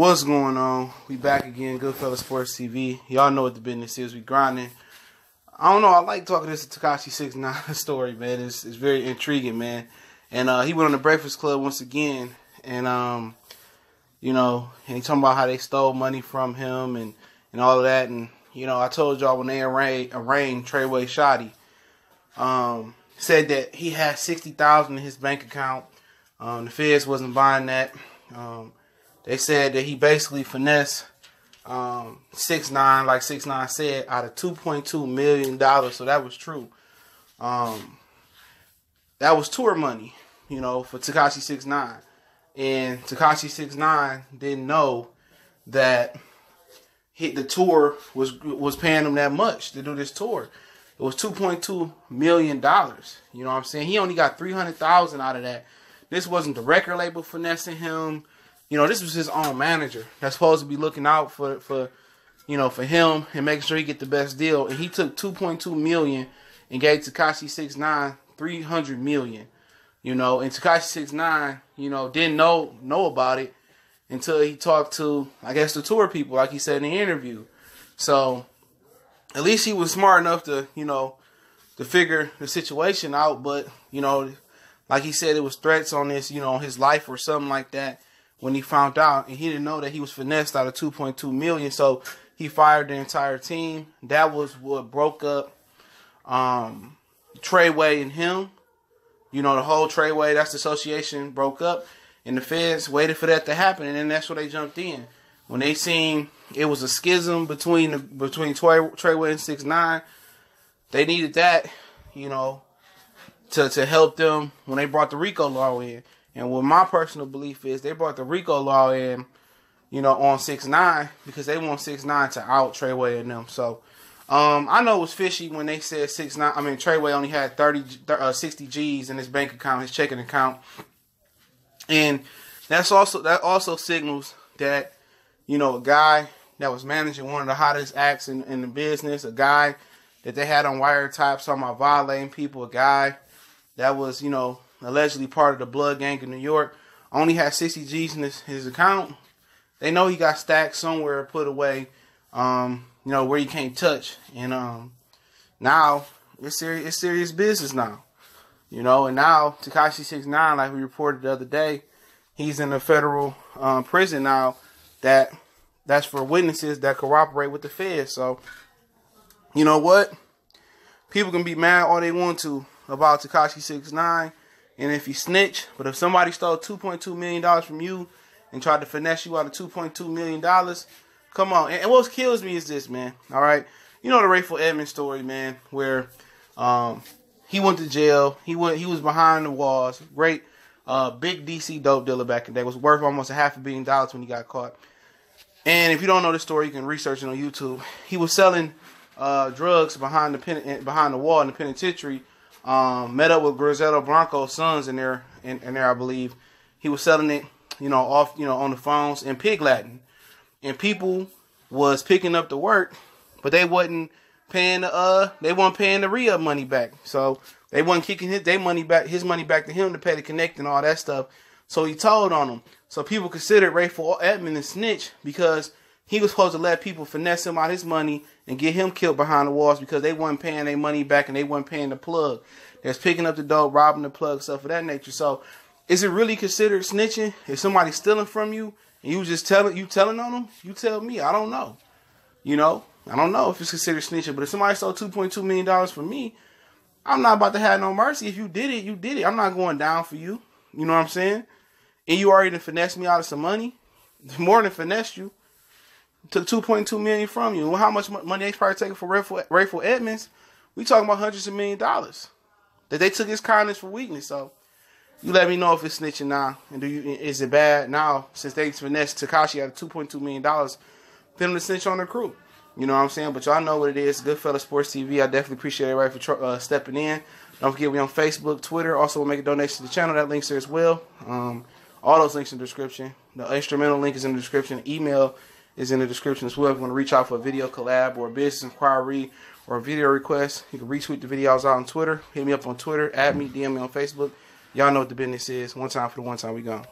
What's going on? We back again, Goodfella Sports TV. Y'all know what the business is. We grinding. I don't know. I like talking this Tekashi 6ix9ine story, man. It's very intriguing, man. And he went on the Breakfast Club once again, and you know, and he talking about how they stole money from him and all of that. And you know, I told y'all when they arraigned Tr3yway Shotti, said that he had $60,000 in his bank account. The feds wasn't buying that. They said that he basically finessed 6ix9ine, like 6ix9ine said, out of $2.2 million. So that was true. That was tour money, you know, for Tekashi 6ix9ine. And Tekashi 6ix9ine didn't know that the tour was paying him that much to do this tour. It was $2.2 million. You know what I'm saying? He only got $300,000 out of that. This wasn't the record label finessing him. You know, this was his own manager that's supposed to be looking out for you know, for him and making sure he get the best deal. And he took $2.2 million and gave Tekashi 6ix9ine $300 million. You know, and Tekashi 6ix9ine, you know, didn't know about it until he talked to, I guess, the tour people, like he said in the interview. So at least he was smart enough to, you know, to figure the situation out. But, you know, like he said, it was threats on this, you know, his life or something like that when he found out. And he didn't know that he was finessed out of $2.2 million. So he fired the entire team. That was what broke up Tr3yway and him. You know, the whole Tr3yway, that's the association, broke up. And the feds waited for that to happen. And then that's where they jumped in. When they seen it was a schism between Tr3yway and 6ix9ine, they needed that, you know, to help them when they brought the RICO law in. And what my personal belief is, they brought the RICO law in, you know, on 6ix9ine because they want 6ix9ine to out Tr3yway and them. So I know it was fishy when they said Tr3yway only had 60 G's in his bank account, his checking account. And that also signals that, you know, a guy that was managing one of the hottest acts in the business, a guy that they had on wiretaps talking about violating people, a guy that was, you know, allegedly part of the blood gang in New York, only had 60 G's in his account. They know he got stacked somewhere, put away, you know, where you can't touch. And now it's serious business now. You know, and now Tekashi 6ix9ine, like we reported the other day, he's in a federal prison now that's for witnesses that cooperate with the feds. So, you know what? People can be mad all they want to about Tekashi 6ix9ine and if he snitch, but if somebody stole $2.2 million from you and tried to finesse you out of $2.2 million, come on. And what kills me is this, man. All right, you know the Rayful Edmonds story, man, where he went to jail. He was behind the walls. Great, big DC dope dealer back in the day. Was worth almost $500 million when he got caught. And if you don't know the story, you can research it on YouTube. He was selling drugs behind the wall in the penitentiary. Met up with Griselda Blanco's sons in there, I believe. He was selling it, you know, on the phones in Pig Latin, and people was picking up the work, but they wasn't paying the re-up money back. So they wasn't kicking his money back to him to pay the connect and all that stuff. So he told on them. So people considered Rayful Edmonds a snitch because he was supposed to let people finesse him out his money and get him killed behind the walls because they wasn't paying their money back and they wasn't paying the plug. That's picking up the dope, robbing the plug, stuff of that nature. So is it really considered snitching if somebody's stealing from you and you just telling on them? You tell me. I don't know. You know, I don't know if it's considered snitching. But if somebody stole $2.2 million from me, I'm not about to have no mercy. If you did it, you did it. I'm not going down for you. You know what I'm saying? And you already finessed me out of some money. More than finessed you. Took $2.2 million from you. Well, how much money they probably taking for Rayful Edmonds? We talking about hundreds of $millions that they took his kindness for weakness. So you let me know if it's snitching now, and is it bad now since they finessed Tekashi out of $2.2 million? Put him to snitch on the crew. You know what I'm saying? But y'all know what it is. Goodfella Sports TV. I definitely appreciate everybody for stepping in. Don't forget we on Facebook, Twitter. Also, we'll make a donation to the channel. That link's there as well. All those links in the description. The instrumental link is in the description. Email is in the description as well. If you want to reach out for a video collab or a business inquiry or a video request, you can retweet the videos out on Twitter. Hit me up on Twitter, add me, DM me on Facebook. Y'all know what the business is. One time for the one time we gone.